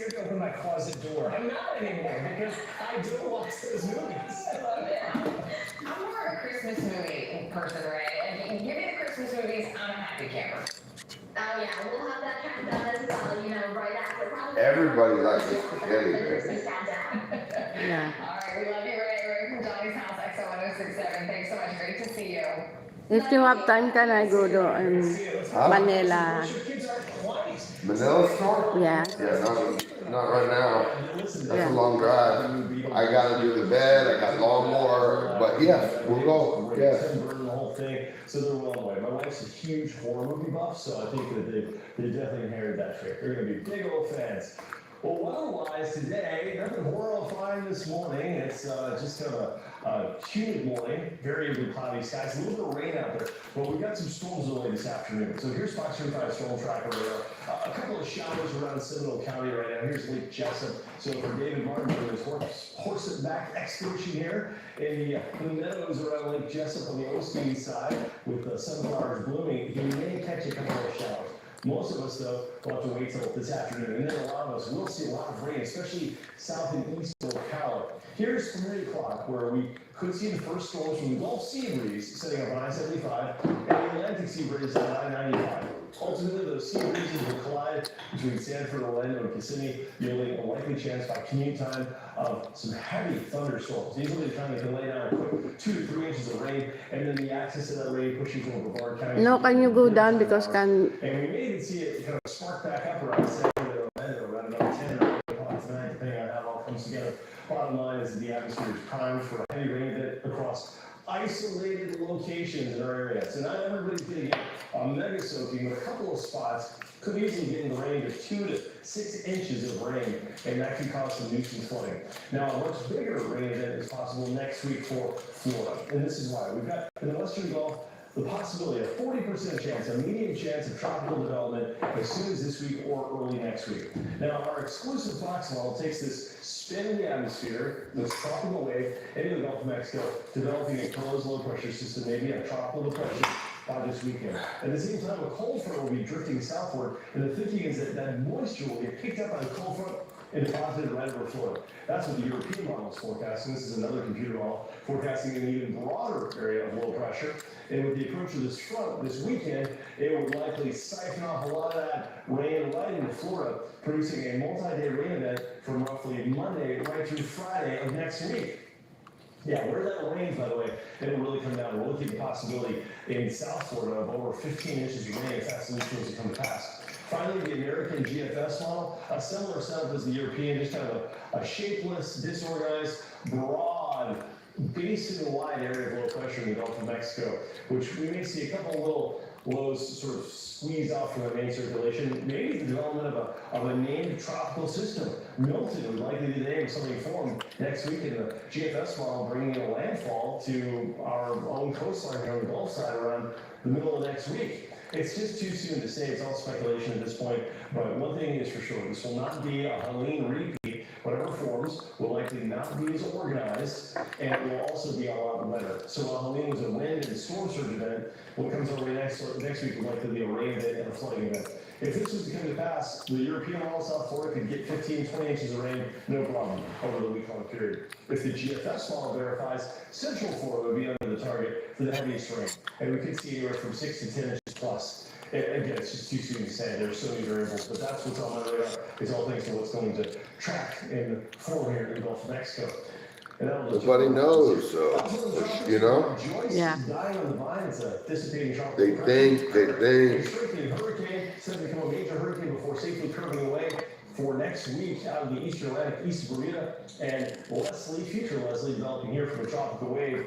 scared to open my closet door. I'm not anymore because I do watch those movies. I love it. I'm more a Christmas movie person, right? I mean, give me the Christmas movies, I'm a happy camper. Oh yeah, we'll have that countdown as well, you know, right after. Probably Everybody likes the spaghetti. Christmas countdown. Yeah. All right, we love you, Ray. Ray from Johnny's House, XO 1067. Thanks so much. Great to see you. If you have time, can I go to Manila? Manila store? Yeah. Yeah, not right now. That's Yeah. a long drive. I gotta do the bed, I got lawnmower, but yes, we'll go. Yes. The whole thing, so they're well away. My wife's a huge horror movie buff, so I think that they definitely inherited that trait. They're gonna be big old fans. Well, weather-wise today, nothing horrifying this morning. It's just kind of a humid morning, variably cloudy skies, a little bit of rain out there. But we've got some storms early this afternoon. So here's Fox 35 storm tracker radar. A couple of showers around Seminole County right now. Here's Lake Jessup. So for David Martin for his horse-back expedition here in the meadows around Lake Jessup on the Osteen side with the sunflowers blooming, he may catch a couple of showers. Most of us, though, will have to wait till this afternoon, and then a lot of us will see a lot of rain, especially south and east of Ocala. Here's 3 o'clock, where we could see the first storms from the Gulf Sea breeze setting up on I-75 and the Atlantic Sea breeze on I-95. Ultimately, those sea breezes will collide between Sanford, Orlando, and Kissimmee, yielding a likely chance by commute time of some heavy thunderstorms. These will be the time they can lay down a quick 2 to 3 inches of rain, and then the access to that rain pushing from Brevard County. No, can you go down because can... And we may even see it kind of spark back up around Sanford or Orlando around about 10 or 8 o'clock tonight, depending on how it all comes together. Bottom line is that the atmosphere is primed for a heavy rain event across isolated locations in our area. So not everybody's going to get a mega soaking, but a couple of spots could easily get in the range of 2 to 6 inches of rain, and that could cause some nuisance flooding. Now, a much bigger rain event is possible next week for Florida, and this is why. We've got in the Western Gulf the possibility of 40% chance, a medium chance of tropical development as soon as this week or early next week. Now, our exclusive Fox model takes this spin in the atmosphere, this tropical wave, into the Gulf of Mexico, developing a closed low pressure system, maybe a tropical depression by this weekend. At the same time, a cold front will be drifting southward, and the thinking is that that moisture will get picked up by the cold front and deposited right over Florida. That's what the European model is forecasting. This is another computer model forecasting an even broader area of low pressure. And with the approach of this front this weekend, it would likely siphon off a lot of that rain right into Florida, producing a multi-day rain event from roughly Monday right through Friday of next week. Yeah, where that rains, by the way, it'll really come down. We're looking at the possibility in South Florida of over 15 inches of rain if that solution was to come to pass. Finally, the American GFS model, a similar setup as the European, just kind of a shapeless, disorganized, broad, basin-wide area of low pressure in the Gulf of Mexico, which we may see a couple little lows sort of squeeze off from the main circulation. Maybe the development of a named tropical system. Milton would likely be the name of something formed next week in the GFS model, bringing a landfall to our own coastline here on the Gulf side around the middle of next week. It's just too soon to say. It's all speculation at this point. But one thing is for sure, this will not be a Helene repeat. Whatever forms will likely not be as organized, and it will also be a lot wetter. So while Helene was a wind and storm surge event, what comes our way next week will likely be a rain event and a flooding event. If this was to come to pass, the European model South Florida could get 15, 20 inches of rain, no problem, over the week-long period. If the GFS model verifies, Central Florida would be under the target for the heaviest rain, and we could see anywhere from 6 to 10 inches plus. Again, it's just too soon to say. There's so many variables, but that's what's on my radar. It's all thanks to what's going to track in the form here in the Gulf of Mexico. Nobody knows, you know? Yeah. Dying on the vine, it's a dissipating tropical They think. A strengthening hurricane set to become a major hurricane before safely curving away for next week out of the eastern Atlantic, east of Bermuda, and future Leslie, developing here from a tropical wave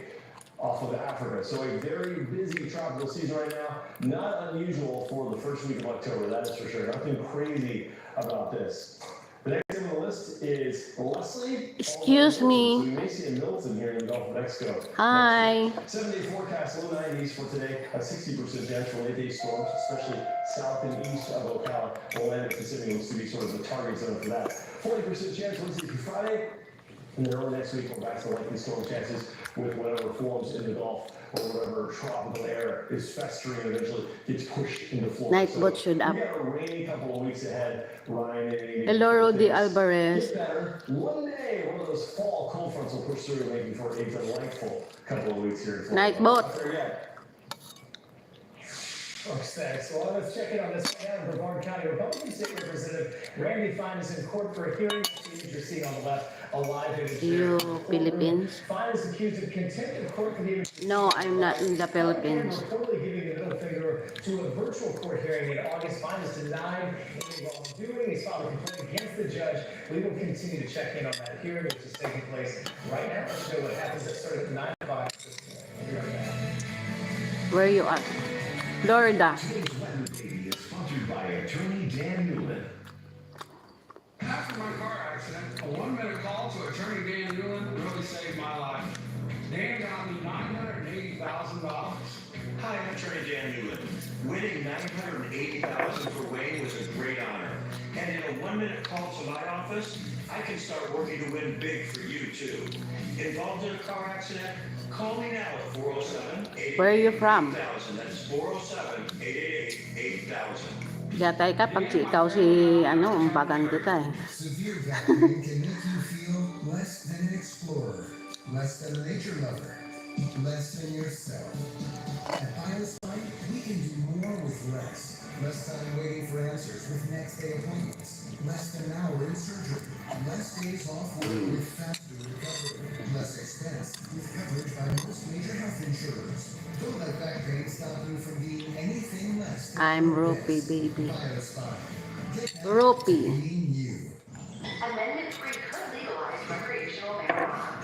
off of Africa. So a very busy tropical season right now. Not unusual for the first week of October, that is for sure. Nothing crazy about this. The next thing on the list is Leslie. Excuse me. So we may see a Milton here in the Gulf of Mexico. Hi. 7-day forecast, low 90s for today. A 60% chance for late-day storms, especially south and east of Ocala. Atlantic Pacific looks to be sort of the target zone for that. 40% chance Wednesday through Friday. And then early next week, we're back to likely storm chances with whatever forms in the Gulf. or whatever tropical air is festering and eventually gets pushed into Florida. Night boat should up. We got a rainy couple of weeks ahead, Ryan. Hello, Rudy Things Alvarez. get better. One day, one of those fall cold fronts will push through, making for a delightful couple of weeks here in Florida. Night boat. Not there yet. Thanks. Well, let's check in on this now. Brevard County Republican State Representative Randy Fine is in court for a hearing. You're seeing on the left a live image You there. Philippines? Fine is accused of contempt of court for the No, I'm not in the Philippines. reportedly giving the middle finger to a virtual court hearing in August. Fine is denied any wrongdoing. He's filed a complaint against the judge. We will continue to check in on that hearing, which is taking place right now. Let's show what happens. It started at 9 o'clock. Where you at? Florida. Today's Weather Baby is sponsored by attorney Dan Newman. After my car accident, a 1-minute call to attorney Dan Newman really saved my life. Dan got me $980,000. Hi, I'm attorney Dan Newman. Winning $980,000 for Wayne was a great honor. And in a 1-minute call to my office, I can start working to win big for you too. Involved in a car accident? Call me now at 407-888-8000. Where are you from? That's 407-888-8000. Yatay ka pag si ikaw si umbagan kita eh. Severe vacuuming can make you feel less than an explorer, less than a nature lover, less than yourself. At BioSpine, we can do more with less. Less time waiting for answers with next day appointments. Less than an hour in surgery. Less days off work with faster recovery. Less expense with coverage by most major health insurers. Don't let back pain stop you from being anything less than I'm your Rupi, best. baby. BioSpine. Get back Rupi. to being you. Amendment 3 could legalize recreational marijuana.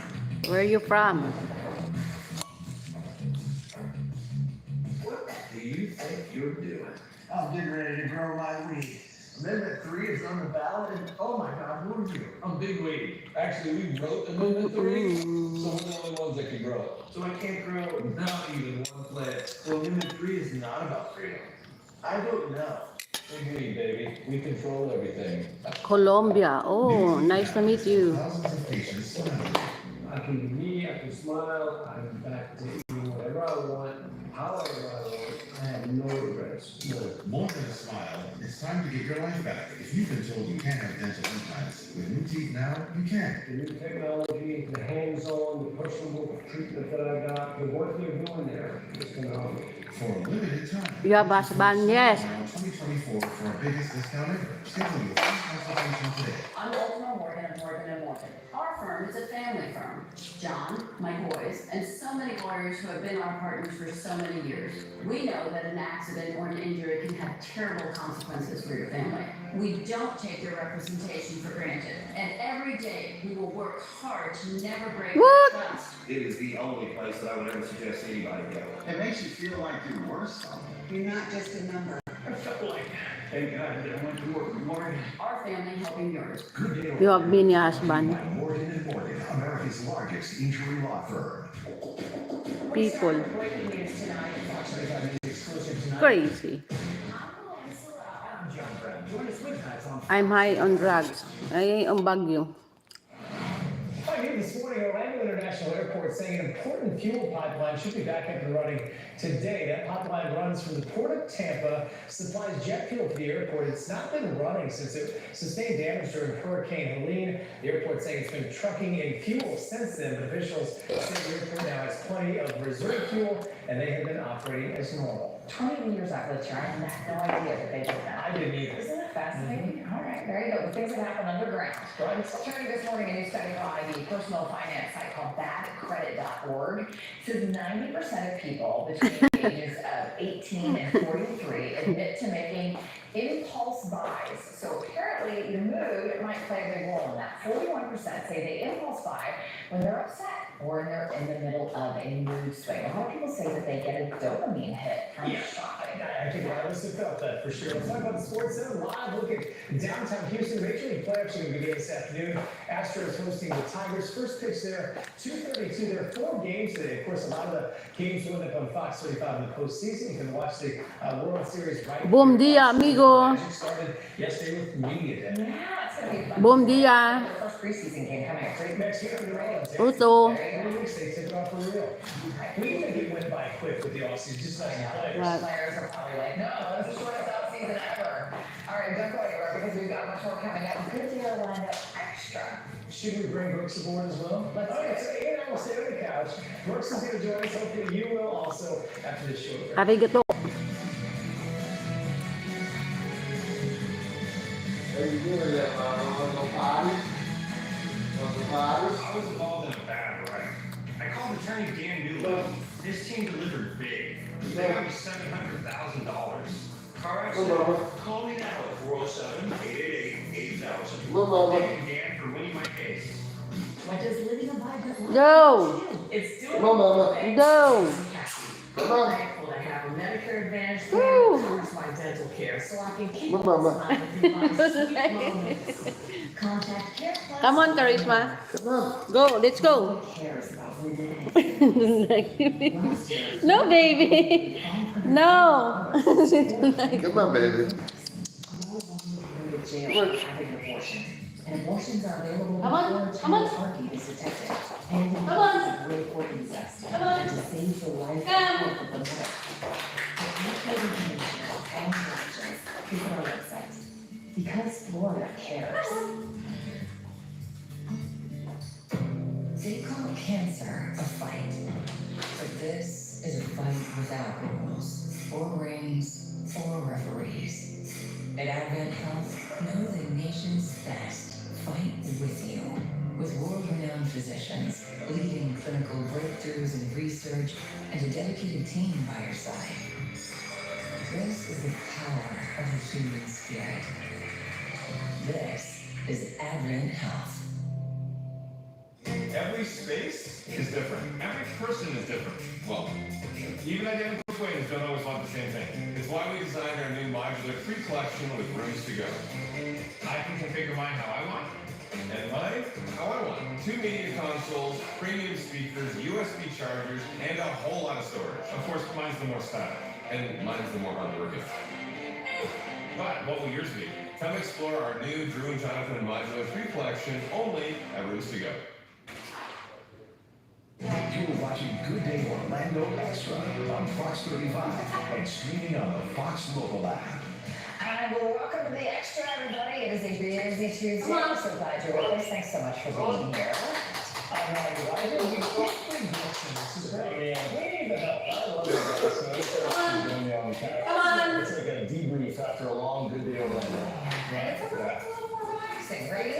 Where are you from? What do you think you're doing? I'm getting ready to grow my weed. Amendment 3 is on the ballot, and oh my God, who are you? I'm Big Weedy. Actually, we wrote Amendment 3, so we're the only ones that can grow it. So I can't grow Not even one plant. Well, Amendment 3 is not about freedom. I vote no. Big Weed, baby. We control everything. Colombia. Oh, nice to meet you. Thousands of patients surrounded. I can be me, I can smile, I'm back to eating whatever I want, however I want. I have no regrets. Look, more than a smile, it's time to get your life back. If you've been told you can't have dental implants, with new teeth now, you can. The new technology, the hands-on, the personal treatment that I got, the work they're doing there is phenomenal. For a limited time. You have husband? Yes. Now 2024 for our biggest discount ever. Schedule your free consultation today. I'm Ultima Morgan of Morgan & Morgan. Our firm is a family firm. John, my boys, and so many lawyers who have been our partners for so many years. We know that an accident or an injury can have terrible consequences for your family. We don't take your representation for granted. And every day we will work hard to never break What? your trust. It is the only place that I would ever suggest anybody go. It makes you feel like you're worth something. You're not just a number. I felt like, thank God that I went to work with Morgan. Our family helping yours. Good deal. You have been your husband. By Morgan & Morgan, America's largest injury law firm. People. Breaking news tonight. Exclusive tonight. Crazy. I'm John Brown. Join us midnight on I'm high on drugs. Ay, ang bagyo. Hi, here this morning, Orlando International Airport saying an important fuel pipeline should be back up and running today. That pipeline runs from the Port of Tampa, supplies jet fuel to the airport. It's not been running since it sustained damage during Hurricane Helene. The airport saying it's been trucking in fuel since then, but officials say the airport now has plenty of reserve fuel, and they have been operating as normal. 20 years I've lived here, I had no idea that they did that. I didn't either. Isn't that fascinating? All right, there you go. The things that happen underground. Right. Turning this morning, a new study by the personal finance site called badcredit.org says 90% of people between the ages of 18 and 43 admit to making impulse buys. So apparently the mood might play a big role in that. 41% say they impulse buy when they're upset or they're in the middle of a mood swing. A lot of people say that they get a dopamine hit from shopping. I think I must have felt that for sure. Let's talk about the Sports Center. Live look at downtown Houston. Major League playoffs are going to begin this afternoon. Astros hosting the Tigers. First pitch there, 2:32. There are 4 games today. Of course, a lot of the games will end up on Fox 35 in the postseason. You can watch the World Series right Boom here. dia, amigo. Magic started yesterday with media day. Yeah, it's going to be fun. Boom dia. The first preseason game coming up. Next year, New Orleans. Uto. They took it off for real. We need to get went by quick with the offseason, just like players. Right. Players are probably like, no, this is the shortest offseason ever. All right, don't go anywhere because we've got much more coming up. Good deal lined up extra. Should we bring Brooks aboard as well? Let's so Ian and I will sit on the couch. Brooks is going to join us. Hopefully you will also after this short break. Arigato. I was involved in a bad wreck. I called attorney Dan Newland. His team delivered big. They got me $700,000. Car accident? Call me now at 407-888-8000. Thank you, Dan, for winning my case. What does living a vibrant life Go. It's doing Go. thankful to have a Medicare Advantage Woo. plan towards my dental care so I can keep on smiling through my sweet moments. Contact Care Plus. Come on, Charisma. Go, let's go. Who cares about living? No, baby. No. Come on, baby. Jail having an abortion. And abortions are available Come on, before come on. a child heartbeat is detected. And Come on. it's great for incest. Come on. And to save the life Come. and health of the mother. For more information and directions, visit our website. Because Florida cares. They call cancer a fight. But this is a fight without rules, or rings, or referees. At Advent Health, know the nation's best fight with you. With world-renowned physicians, leading clinical breakthroughs in research, and a dedicated team by your side. This is the power of the human spirit. This is Advent Health. Every space is different. Every person is different. Well, even identical twins don't always want the same thing. It's why we designed our new modular free collection with rooms to go. I can configure mine how I want, and mine how I want. 2 media consoles, premium speakers, USB chargers, and a whole lot of storage. Of course, mine's the more stylish, and mine's the more hardworking. But what will yours be? Come explore our new Drew and Jonathan modular free collection only at Rooms to Go. You're watching Good Day Orlando Extra on Fox 35 and streaming on the Fox mobile app. And welcome to the Extra, everybody. It is a busy Tuesday. I'm so glad you're with us. Thanks so much for being here. I'm why did you this is great, man. We need the help. I love it. Come on. It's like a debrief after a long good day over It's a little more relaxing, right?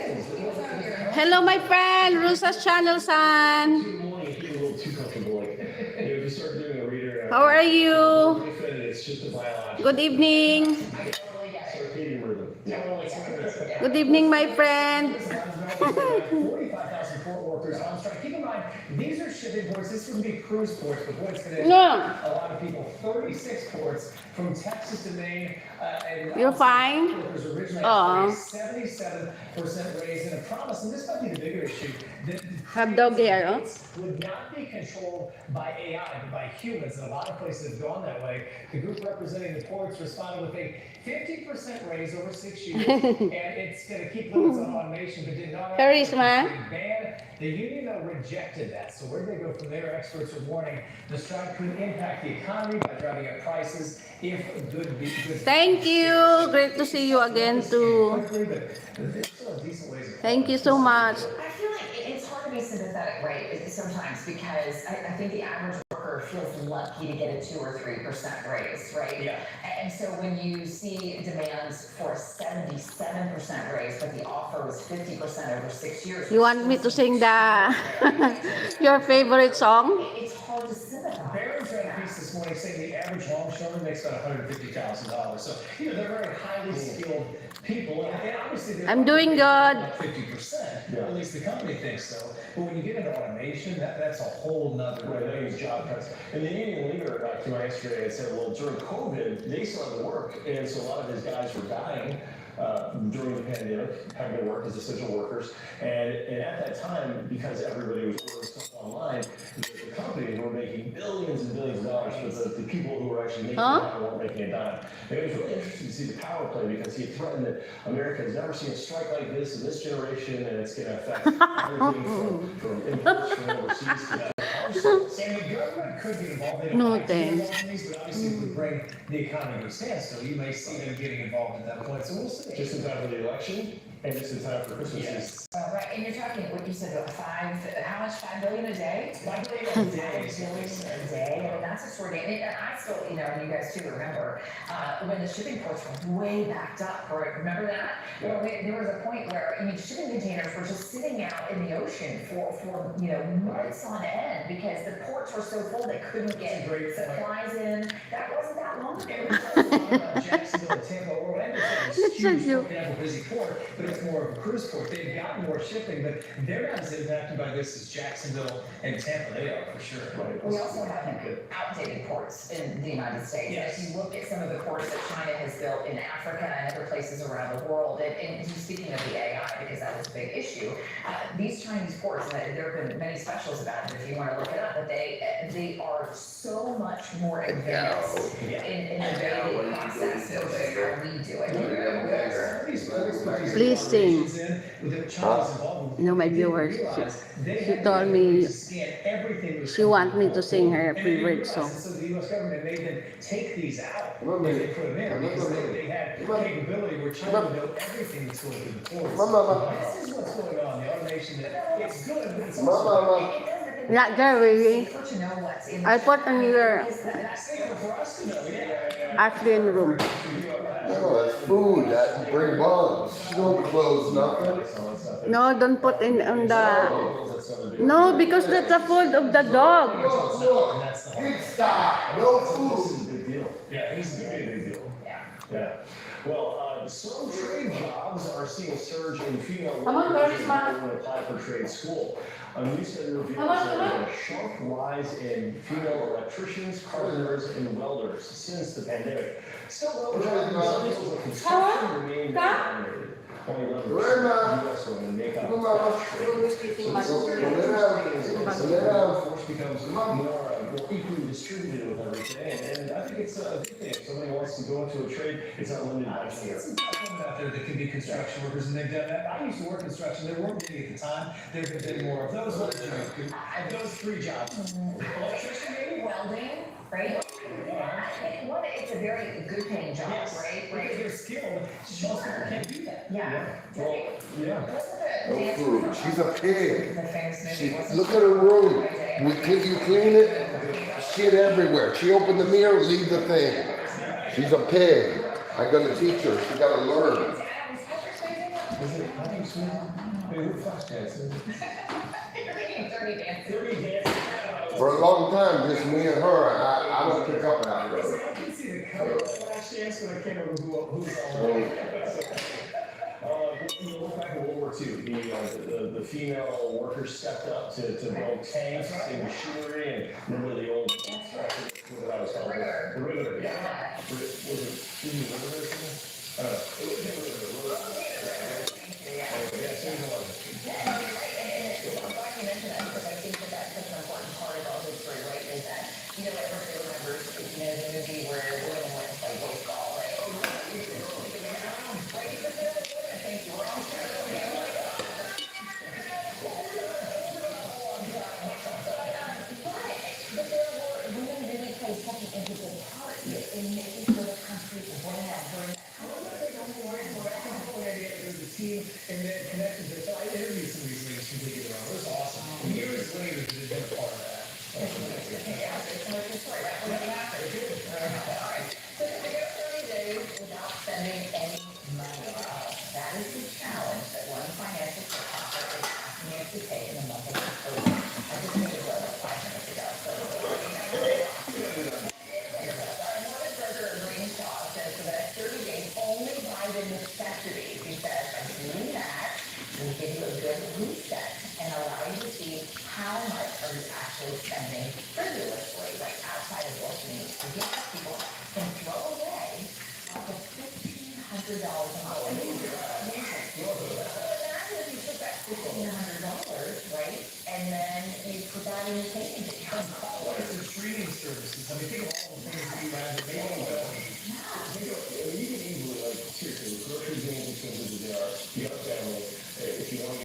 Hello, my friend. Rusa's channel, son. Good morning. If you're a little too comfortable, just start doing a reader. How are you? It's just a biological. Good evening. Circadian rhythm. Good evening, my friend. 45,000 port workers on strike. Keep in mind, these are shipping ports. This would be cruise ports, but boy, it's going to No. a lot of people. 36 ports from Texas to Maine. And You're fine? workers originally Aw. 77% raise, and a promise, and this might be the bigger issue, that Hot dog here, huh? would not be controlled by AI, but by humans. And a lot of places have gone that way. The group representing the ports responded with a 50% raise over 6 years, and it's going to keep limits on automation, but did not Charisma. ban. The union, though, rejected that. So where do they go from there? Experts are warning the strike could impact the economy by driving up prices if goods. Thank you. Great to see you again, too. Thank you so much. I feel like it's hard to be sympathetic, right? Sometimes because I think the average worker feels lucky to get a 2 or 3% raise, right? Yeah. And so when you see demands for a 77% raise, but the offer was 50% over 6 years. You want me to sing the your favorite song? It's hard to sympathize. Barron's ran a piece this morning saying the average longshoreman makes about $150,000. So, they're very highly skilled people. And obviously, they're I'm doing good. 50%. At least the company thinks so. But when you get into automation, that's a whole nother way. They use job cuts. And the union leader came out yesterday and said, well, during COVID, they still had to work. And so a lot of his guys were dying. during the pandemic, having to work as essential workers. And at that time, because everybody was ordering stuff online, the companies were making billions and billions of dollars, but the people who were actually making it weren't making a dime. And it was really interesting to see the power play, because he had threatened that America has never seen a strike like this in this generation, and it's going to affect everything from imports from overseas to And the government could be involved in No, it, thanks. but obviously it would bring the economy to a standstill. You may see them getting involved at that point, so we'll see. just in time for the election and just in time for Christmas. Yes. Right, and you're talking, what you said, about how much, $5 billion a day? $5 billion a day. $5 billion a day, I mean, that's extraordinary. And I still, and you guys too remember, when the shipping ports were way backed up, right? Remember that? Well, there was a point where, shipping containers were just sitting out in the ocean for months on end, because the ports were so full they couldn't get supplies in. That wasn't that long ago. Jacksonville and Tampa, Orlando is It's so huge, cute. for example, busy port, but it's more of a cruise port. They've got more shipping, but they're not as impacted by this as Jacksonville and Tampa. They are, for sure. We also have outdated ports in the United States. Yes. If you look at some of the ports that China has built in Africa and other places around the world, and speaking of the AI, because that was a big issue, these Chinese ports, and there have been many specials about it if you want to look it up, but they are so much more advanced in the bathing process versus how we do it. Please sing. No, my viewers, she told me she wants me to sing her favorite song. So the U.S. government made them take these out and they put them in because they had capability where China would know everything that's going through the ports. This is what's going on, the automation, that it's good, but it's also Not there, really. I put on your safer for us to know. Ashley room. No, that's food. That bring bugs. Don't close nothing. No, don't put in on the. No, because that's the food of the dog. Pig stop. No food. Big deal. Yeah, it's a big deal. Yeah. Well, some trade jobs are seeing a surge in female workers who apply for trade school. A new study reveals that there's been a sharp rise in female electricians, carpenters, and welders since the pandemic. Still, though, jobs in some fields of construction remain dominated. Only 11% of U.S. women make up the trade. So the workforce becomes more equally distributed with everything, and I think it's a good thing. If somebody wants to go into a trade, it's not limited by There's some tough women out there that can be construction workers, and they've done that. I used to work construction. There weren't many at the time. There have been more of those. Of those three jobs. Electrician, maybe welding, right? It's a very good paying job, right? Because they're skilled. Most people can't do that. Yeah. No food. She's a pig. Look at her room. You clean it. Shit everywhere. She opened the mirror, leave the thing. She's a pig. I'm gonna teach her. She gotta learn. For a long time, just me and her. I don't pick up after her. I can see the cover. Actually, that's when I can't remember who's Look back at World War II. The female workers stepped up to build tanks and machinery, and remember the old what I was called? The riveter, yeah. Was it the riveter or something? I don't know. It was the riveter. Yeah, same one. I'm glad you mentioned that, because I think that that's such an important part of all history, right? Is that, everybody remembers, the movie where women went to play baseball, right? In making sure the country won that during the team and the connections there. So I interviewed some of these ladies from Dikitan. It was awesome. Years later, they've been a part of that. So to go 30 days without spending any money. That is the challenge that one financial professor is asking us to take in the month of October. I just made it about 5 minutes ago. So for that 30 days, only buy the necessities. He says, by doing that, we give you a good reset and allow you to see how much are you actually spending frivolously, like outside of what you need. So these people can throw away up to $1,500 $100 a month. Imagine if you took that $1,500, right, and then you put that in your savings account. It's the streaming services. I mean, think of all the things that you guys are making. Think of, I mean, you can easily, like, seriously, with groceries and expenses that there are, you got a family, if you want to